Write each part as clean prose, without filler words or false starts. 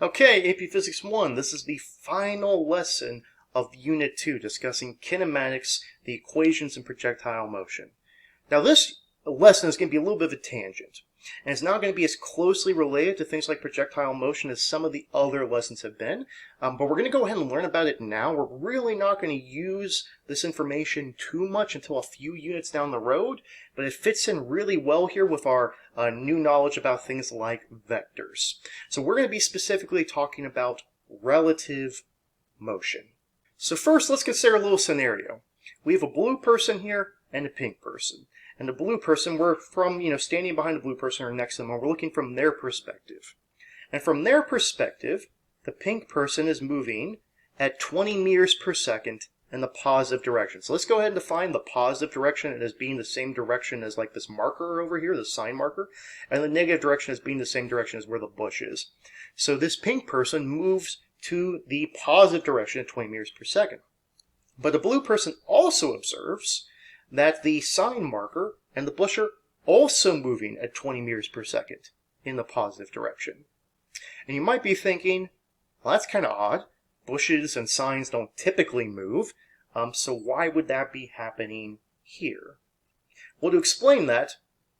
Okay, AP Physics 1, this is the final lesson of Unit 2, discussing kinematics, the equations in projectile motion. Now this lesson is going to be a little bit of a tangent, and it's not going to be as closely related to things like projectile motion as some of the other lessons have been, but we're going to go ahead and learn about it now. We're really not going to use this information too much until a few units down the road, but it fits in really well here with our new knowledge about things like vectors. So we're going to be specifically talking about relative motion. So first, let's consider a little scenario. We have a blue person here and a pink person. And the blue person, we're standing behind the blue person or next to them, and we're looking from their perspective. And from their perspective, the pink person is moving at 20 meters per second in the positive direction. So let's go ahead and define the positive direction as being the same direction as like this marker over here, the sign marker, and the negative direction as being the same direction as where the bush is. So this pink person moves to the positive direction at 20 meters per second. But the blue person also observes that the sign marker and the bush are also moving at 20 meters per second in the positive direction. And you might be thinking, well, that's kind of odd. Bushes and signs don't typically move, so why would that be happening here? Well, to explain that,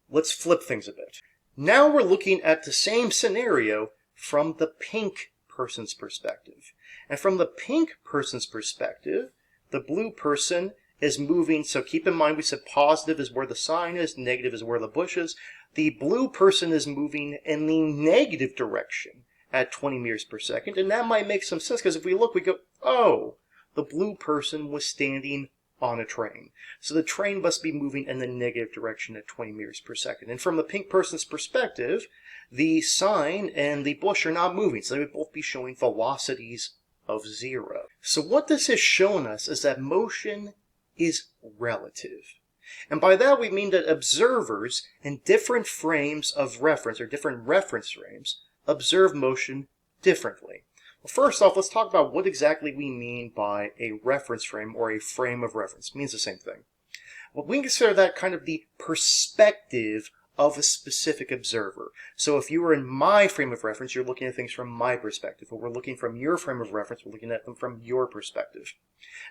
let's flip things a bit. Now we're looking at the same scenario from the pink person's perspective. And from the pink person's perspective, the blue person is moving, so keep in mind we said positive is where the sign is, negative is where the bush is. The blue person is moving in the negative direction at 20 meters per second, and that might make some sense because if we look, we go, oh, the blue person was standing on a train. So the train must be moving in the negative direction at 20 meters per second. And from the pink person's perspective, the sign and the bush are not moving, so they would both be showing velocities of 0. So what this has shown us is that motion is relative. And by that we mean that observers in different frames of reference, or different reference frames, observe motion differently. Well, first off, let's talk about what exactly we mean by a reference frame or a frame of reference. It means the same thing. Well, we can consider that kind of the perspective of a specific observer. So if you were in my frame of reference, you're looking at things from my perspective. If we're looking from your frame of reference, we're looking at them from your perspective.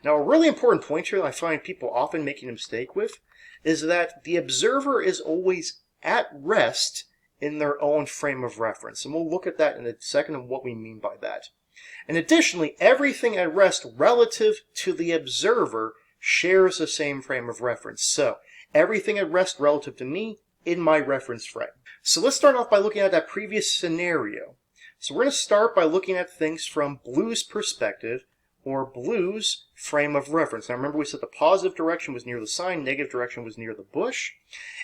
Now, a really important point here that I find people often making a mistake with is that the observer is always at rest in their own frame of reference. And we'll look at that in a second and what we mean by that. And additionally, everything at rest relative to the observer shares the same frame of reference. So everything at rest relative to me in my reference frame. So let's start off by looking at that previous scenario. So we're going to start by looking at things from blue's perspective, or blue's frame of reference. Now remember we said the positive direction was near the sign, negative direction was near the bush.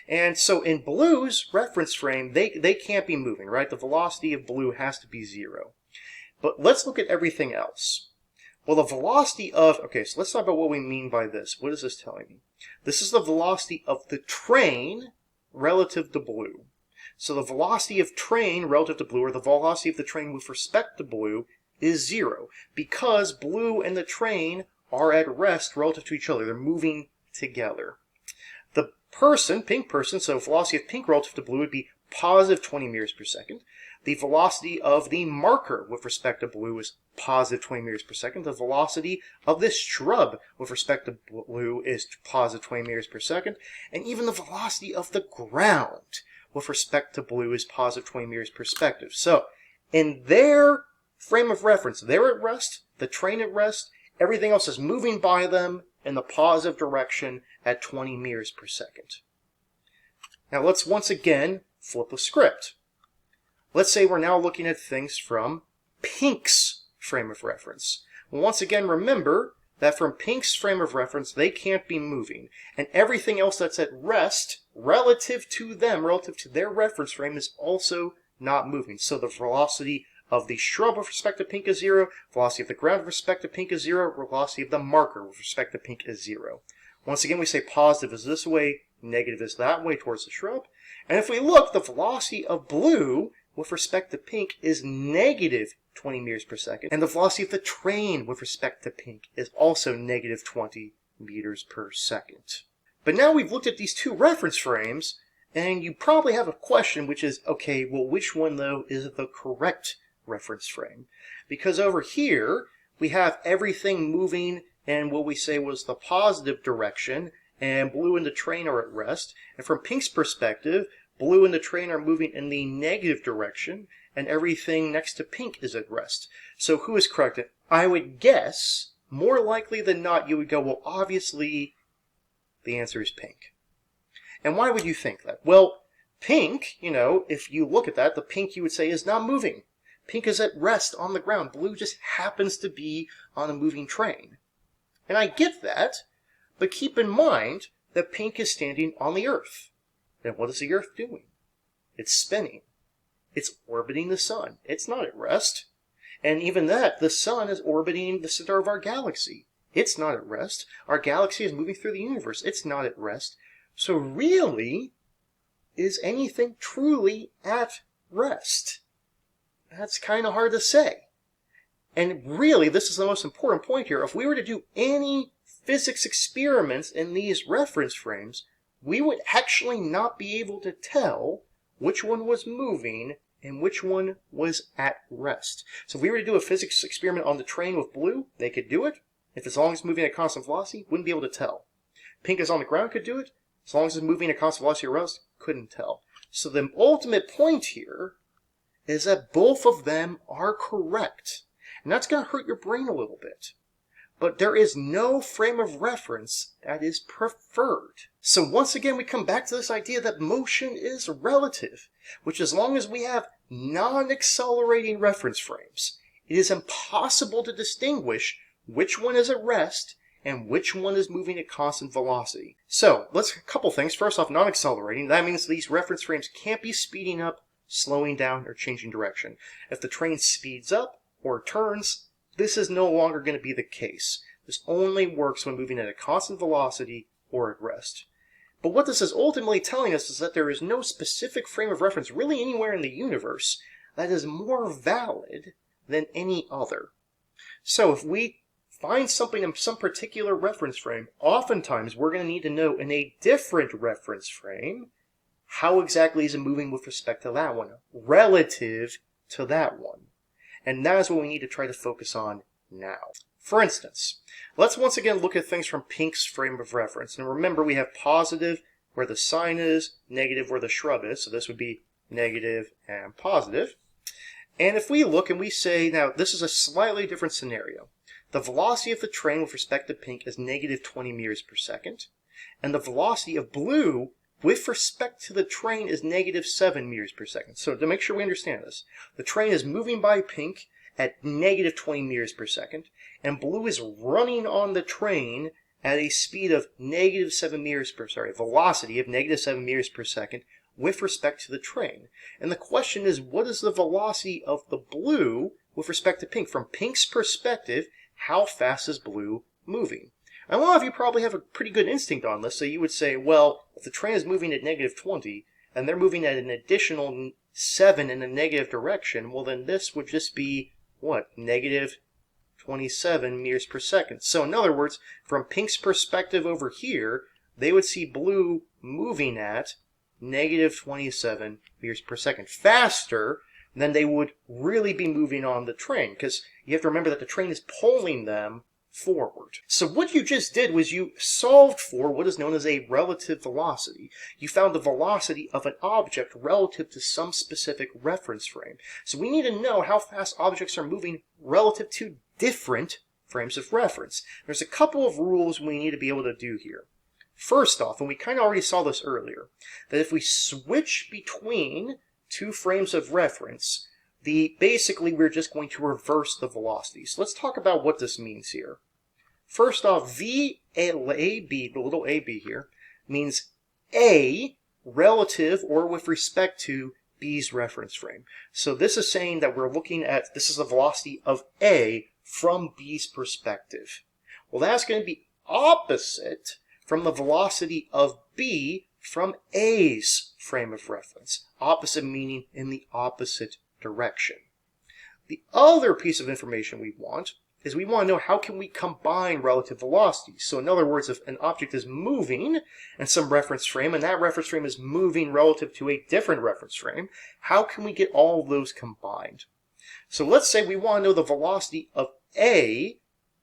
And so in blue's reference frame, they can't be moving, right? The velocity of blue has to be 0. But let's look at everything else. Well, the velocity of, okay, so let's talk about what we mean by this. What is this telling me? This is the velocity of the train relative to blue. So the velocity of train relative to blue, or the velocity of the train with respect to blue, is 0, because blue and the train are at rest relative to each other. They're moving together. The person, pink person, so velocity of pink relative to blue would be positive 20 meters per second. The velocity of the marker with respect to blue is positive 20 meters per second. The velocity of this shrub with respect to blue is positive 20 meters per second. And even the velocity of the ground with respect to blue is positive 20 meters per second. So in their frame of reference, they're at rest, the train at rest, everything else is moving by them in the positive direction at 20 meters per second. Now let's once again flip the script. Let's say we're now looking at things from pink's frame of reference. Well, once again, remember that from pink's frame of reference, they can't be moving. And everything else that's at rest, relative to them, relative to their reference frame, is also not moving. So the velocity of the shrub with respect to pink is 0, velocity of the ground with respect to pink is 0, velocity of the marker with respect to pink is 0. Once again, we say positive is this way, negative is that way towards the shrub. And if we look, the velocity of blue with respect to pink is negative 20 meters per second. And the velocity of the train with respect to pink is also negative 20 meters per second. But now we've looked at these two reference frames, and you probably have a question, which is, okay, well, which one, though, is the correct reference frame. Because over here, we have everything moving in what we say was the positive direction, and blue and the train are at rest. And from Pink's perspective, blue and the train are moving in the negative direction, and everything next to Pink is at rest. So who is correct? I would guess, more likely than not, you would go, well, obviously, the answer is Pink. And why would you think that? Well, Pink, if you look at that, the Pink you would say is not moving. Pink is at rest on the ground. Blue just happens to be on a moving train. And I get that, but keep in mind that Pink is standing on the Earth. And what is the Earth doing? It's spinning. It's orbiting the sun. It's not at rest. And even that, the sun is orbiting the center of our galaxy. It's not at rest. Our galaxy is moving through the universe. It's not at rest. So really, is anything truly at rest? That's kind of hard to say. And really, this is the most important point here. If we were to do any physics experiments in these reference frames, we would actually not be able to tell which one was moving and which one was at rest. So if we were to do a physics experiment on the train with blue, they could do it. If as long as it's moving at constant velocity, wouldn't be able to tell. Pink is on the ground, could do it. As long as it's moving at constant velocity or rest, couldn't tell. So the ultimate point here is that both of them are correct. And that's going to hurt your brain a little bit. But there is no frame of reference that is preferred. So once again, we come back to this idea that motion is relative, which as long as we have non-accelerating reference frames, it is impossible to distinguish which one is at rest and which one is moving at constant velocity. So let's a couple things. First off, non-accelerating. That means these reference frames can't be speeding up, slowing down, or changing direction. If the train speeds up or turns, this is no longer going to be the case. This only works when moving at a constant velocity or at rest. But what this is ultimately telling us is that there is no specific frame of reference really anywhere in the universe that is more valid than any other. So if we find something in some particular reference frame, oftentimes we're going to need to know in a different reference frame how exactly is it moving with respect to that one, relative to that one. And that is what we need to try to focus on now. For instance, let's once again look at things from Pink's frame of reference. And remember, we have positive where the sign is, negative where the shrub is. So this would be negative and positive. And if we look and we say, now this is a slightly different scenario. The velocity of the train with respect to Pink is negative 20 meters per second. And the velocity of blue with respect to the train is negative 7 meters per second. So to make sure we understand this, the train is moving by Pink at negative 20 meters per second, and blue is running on the train at a speed of negative 7 meters per, velocity of negative 7 meters per second with respect to the train. And the question is, what is the velocity of the blue with respect to Pink? From Pink's perspective, how fast is blue moving? And a lot of you probably have a pretty good instinct on this, so you would say, well, if the train is moving at negative 20, and they're moving at an additional 7 in the negative direction, well then this would just be, what, negative 27 meters per second. So in other words, from Pink's perspective over here, they would see blue moving at negative 27 meters per second, faster than they would really be moving on the train, because you have to remember that the train is pulling them forward. So what you just did was you solved for what is known as a relative velocity. You found the velocity of an object relative to some specific reference frame. So we need to know how fast objects are moving relative to different frames of reference. There's a couple of rules we need to be able to do here. First off, and we kind of already saw this earlier, that if we switch between two frames of reference, basically we're just going to reverse the velocity. So let's talk about what this means here. First off, VAB, the little AB here, means A relative or with respect to B's reference frame. So this is saying that we're looking at, this is the velocity of A from B's perspective. Well, that's going to be opposite from the velocity of B from A's frame of reference. Opposite meaning in the opposite direction. The other piece of information we want is we want to know how can we combine relative velocities. So in other words, if an object is moving in some reference frame and that reference frame is moving relative to a different reference frame, how can we get all of those combined? So let's say we want to know the velocity of A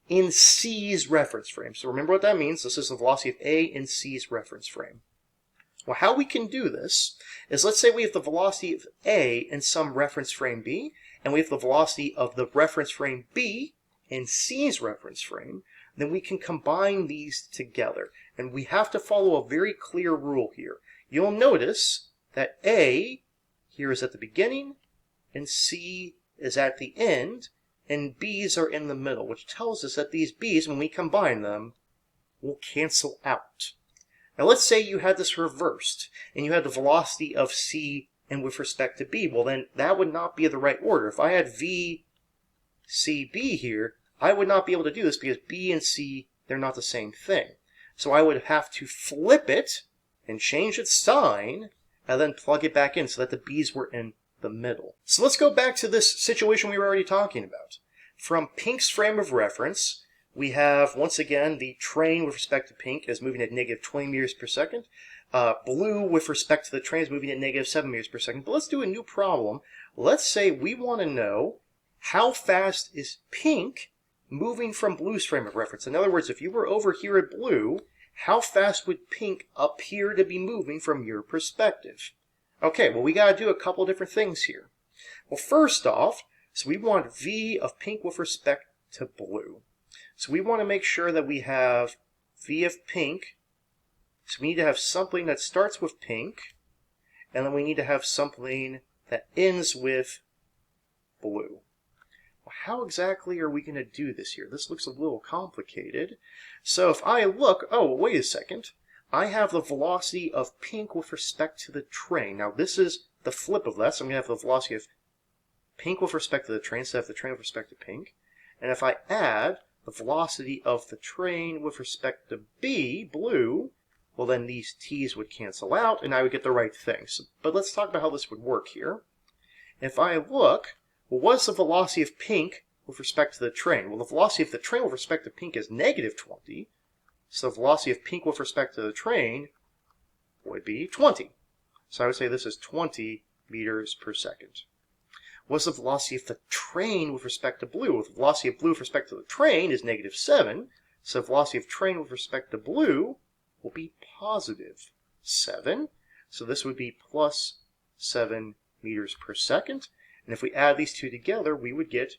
in C's reference frame. So remember what that means. This is the velocity of A in C's reference frame. Well, how we can do this is, let's say we have the velocity of A in some reference frame B, and we have the velocity of the reference frame B in C's reference frame. Then we can combine these together. And we have to follow a very clear rule here. You'll notice that A here is at the beginning, and C is at the end, and B's are in the middle, which tells us that these B's, when we combine them, will cancel out. Now let's say you had this reversed, and you had the velocity of C and with respect to B. Well, then that would not be the right order. If I had V, C, B here, I would not be able to do this because B and C, they're not the same thing. So I would have to flip it and change its sign and then plug it back in so that the B's were in the middle. So let's go back to this situation we were already talking about. From Pink's frame of reference, we have, once again, the train with respect to Pink is moving at negative 20 meters per second. Blue, with respect to the train, is moving at negative 7 meters per second. But let's do a new problem. Let's say we want to know how fast is Pink moving from Blue's frame of reference. In other words, if you were over here at Blue, how fast would Pink appear to be moving from your perspective? Okay, well, we got to do a couple different things here. Well, first off, so we want V of Pink with respect to Blue. So we want to make sure that we have V of Pink. So we need to have something that starts with Pink, and then we need to have something that ends with Blue. Well, how exactly are we going to do this here? This looks a little complicated. So if I look, oh, wait a second. I have the velocity of Pink with respect to the train. Now this is the flip of that, so I'm going to have the velocity of Pink with respect to the train instead of the train with respect to Pink. And if I add the velocity of the train with respect to B, Blue, well then these T's would cancel out and I would get the right thing. So, but let's talk about how this would work here. If I look, well, what's the velocity of Pink with respect to the train? Well, the velocity of the train with respect to Pink is negative 20. So the velocity of Pink with respect to the train would be 20. So I would say this is 20 meters per second. What's the velocity of the train with respect to Blue? Well, the velocity of Blue with respect to the train is negative 7. So the velocity of train with respect to Blue will be positive 7. So this would be plus 7 meters per second. And if we add these two together, we would get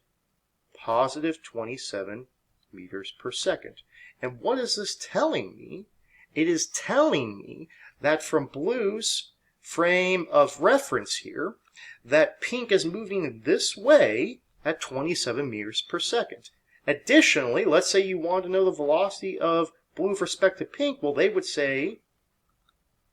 positive 27 meters per second. And what is this telling me? It is telling me that from Blue's frame of reference here, that Pink is moving this way at 27 meters per second. Additionally, let's say you want to know the velocity of Blue with respect to Pink. Well, they would say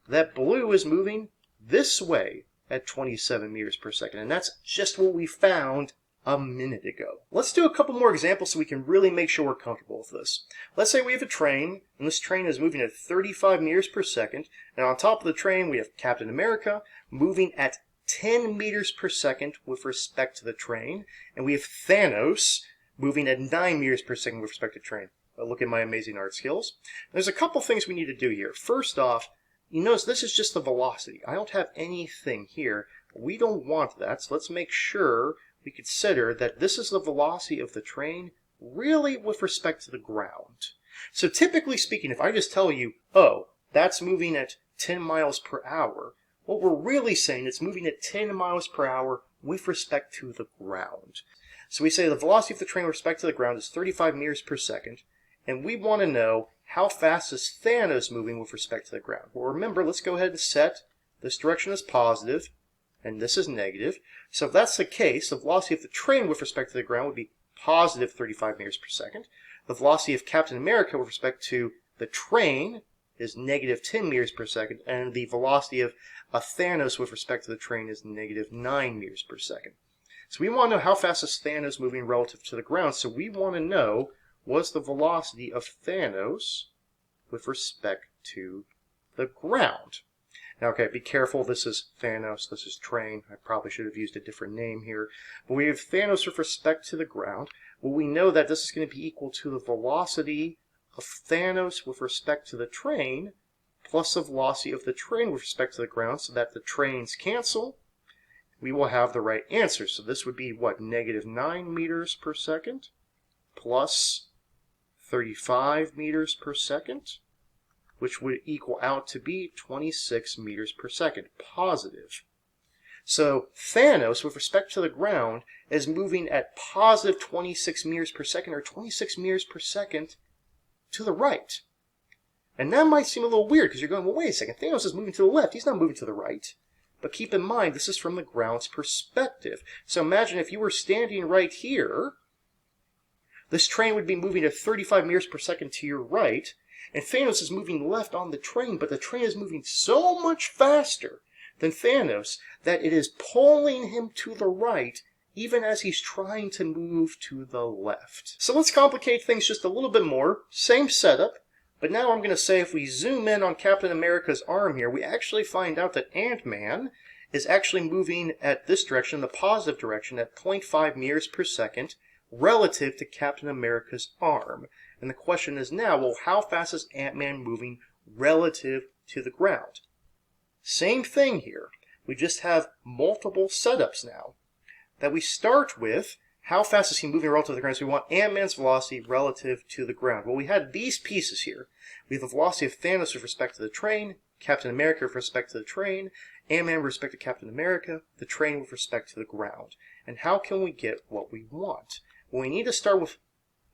that Blue is moving this way at 27 meters per second. And that's just what we found a minute ago. Let's do a couple more examples so we can really make sure we're comfortable with this. Let's say we have a train, and this train is moving at 35 meters per second, and on top of the train we have Captain America moving at 10 meters per second with respect to the train, and we have Thanos moving at 9 meters per second with respect to the train. Look at my amazing art skills. There's a couple things we need to do here. First off, you notice this is just the velocity. I don't have anything here. We don't want that, so let's make sure we consider that this is the velocity of the train really with respect to the ground. So typically speaking, if I just tell you, oh, that's moving at 10 miles per hour, what we're really saying it's moving at 10 miles per hour with respect to the ground. So we say the velocity of the train with respect to the ground is 35 meters per second, and we want to know how fast is Thanos moving with respect to the ground. Well, remember, let's go ahead and set this direction as positive, and this is negative. So if that's the case, the velocity of the train with respect to the ground would be positive 35 meters per second. The velocity of Captain America with respect to the train is negative 10 meters per second, and the velocity of Thanos with respect to the train is negative 9 meters per second. So we want to know how fast is Thanos moving relative to the ground, so we want to know what's the velocity of Thanos with respect to the ground. Now, okay, be careful. This is Thanos. This is train. I probably should have used a different name here. But we have Thanos with respect to the ground. Well, we know that this is going to be equal to the velocity of Thanos with respect to the train plus the velocity of the train with respect to the ground, so that the trains cancel. we will have the right answer. So this would be what? Negative 9 meters per second plus 35 meters per second, which would equal out to be 26 meters per second, positive. So Thanos, with respect to the ground, is moving at positive 26 meters per second, or 26 meters per second to the right. And that might seem a little weird, because you're going, well, wait a second, Thanos is moving to the left, he's not moving to the right. But keep in mind, this is from the ground's perspective. So imagine if you were standing right here, this train would be moving at 35 meters per second to your right, and Thanos is moving left on the train, but the train is moving so much faster than Thanos that it is pulling him to the right even as he's trying to move to the left. So let's complicate things just a little bit more. Same setup, but now I'm going to say if we zoom in on Captain America's arm here, we actually find out that Ant-Man is actually moving at this direction, the positive direction, at 0.5 meters per second relative to Captain America's arm. And the question is now, well, how fast is Ant-Man moving relative to the ground? Same thing here. We just have multiple setups now. That we start with, how fast is he moving relative to the ground? So we want Ant-Man's velocity relative to the ground. Well, we had these pieces here. We have the velocity of Thanos with respect to the train, Captain America with respect to the train, Ant-Man with respect to Captain America, the train with respect to the ground. And how can we get what we want? Well, we need to start with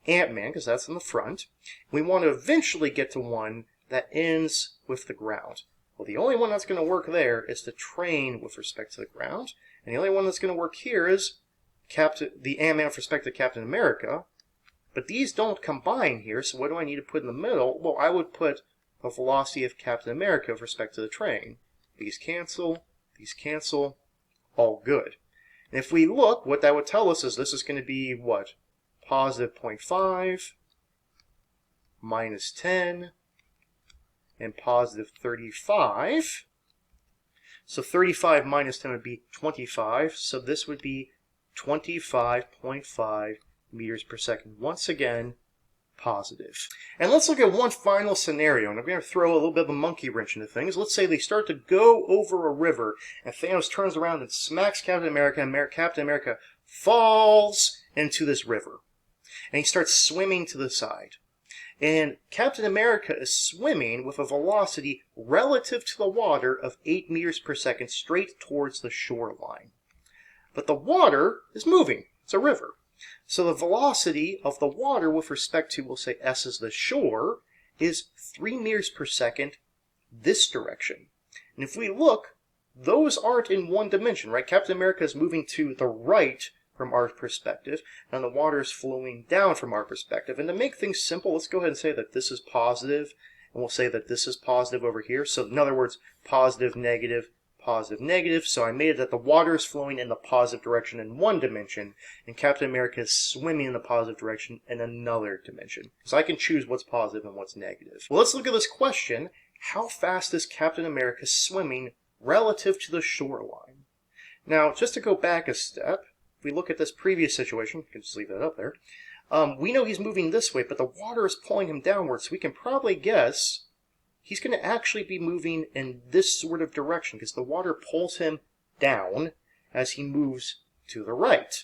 Ant-Man, because that's in the front. We want to eventually get to one that ends with the ground. Well, the only one that's going to work there is the train with respect to the ground. And the only one that's going to work here is the Ant-Man with respect to Captain America. But these don't combine here, so what do I need to put in the middle? Well, I would put the velocity of Captain America with respect to the train. These cancel, all good. And if we look, what that would tell us is this is going to be, what? Positive 0.5, minus 10, and positive 35. So 35 minus 10 would be 25. So this would be 25.5 meters per second. Once again, positive. And let's look at one final scenario. And I'm going to throw a little bit of a monkey wrench into things. Let's say they start to go over a river, and Thanos turns around and smacks Captain America, and Captain America falls into this river. And he starts swimming to the side. And Captain America is swimming with a velocity relative to the water of 8 meters per second straight towards the shoreline. But the water is moving. It's a river. So the velocity of the water with respect to, we'll say S is the shore, is 3 meters per second this direction. And if we look, those aren't in one dimension, right? Captain America is moving to the right from our perspective, and the water is flowing down from our perspective. And to make things simple, let's go ahead and say that this is positive, and we'll say that this is positive over here. So in other words, positive, negative, positive, negative. So I made it that the water is flowing in the positive direction in one dimension, and Captain America is swimming in the positive direction in another dimension. So I can choose what's positive and what's negative. Well, let's look at this question. How fast is Captain America swimming relative to the shoreline? Now, just to go back a step, if we look at this previous situation, we can just leave that up there, we know he's moving this way, but the water is pulling him downwards, so we can probably guess he's going to actually be moving in this sort of direction, because the water pulls him down as he moves to the right.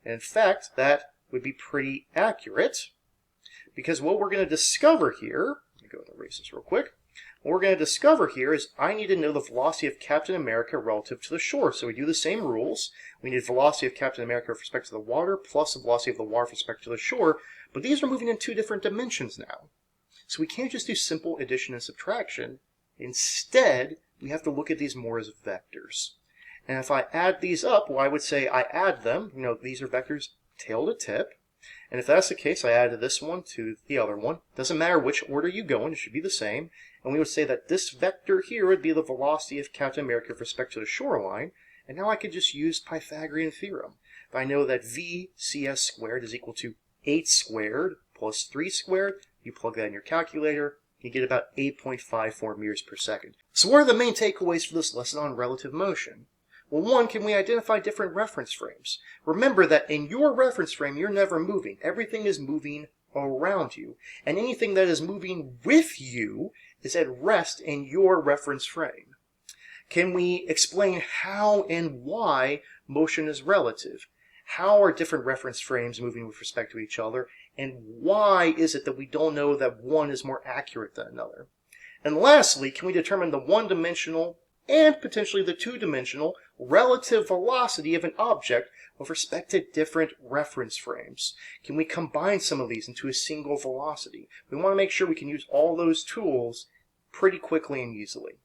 And in fact, that would be pretty accurate, because what we're going to discover here, let me go and erase this real quick, what we're going to discover here is I need to know the velocity of Captain America relative to the shore. So we do the same rules. We need velocity of Captain America with respect to the water plus the velocity of the water with respect to the shore. But these are moving in two different dimensions now. So we can't just do simple addition and subtraction. Instead, we have to look at these more as vectors. And if I add these up, well, I would say I add them. You know, these are vectors tail to tip. And if that's the case, I add this one to the other one. Doesn't matter which order you go in, it should be the same. And we would say that this vector here would be the velocity of Captain America with respect to the shoreline. And now I could just use Pythagorean theorem. If I know that VCS squared is equal to 8 squared plus 3 squared, you plug that in your calculator, you get about 8.54 meters per second. So what are the main takeaways for this lesson on relative motion? Well, one, can we identify different reference frames? Remember that in your reference frame, you're never moving. Everything is moving around you. And anything that is moving with you is at rest in your reference frame. Can we explain how and why motion is relative? How are different reference frames moving with respect to each other? And why is it that we don't know that one is more accurate than another? And lastly, can we determine the one-dimensional and potentially the two-dimensional relative velocity of an object with respect to different reference frames? Can we combine some of these into a single velocity? We want to make sure we can use all those tools pretty quickly and easily.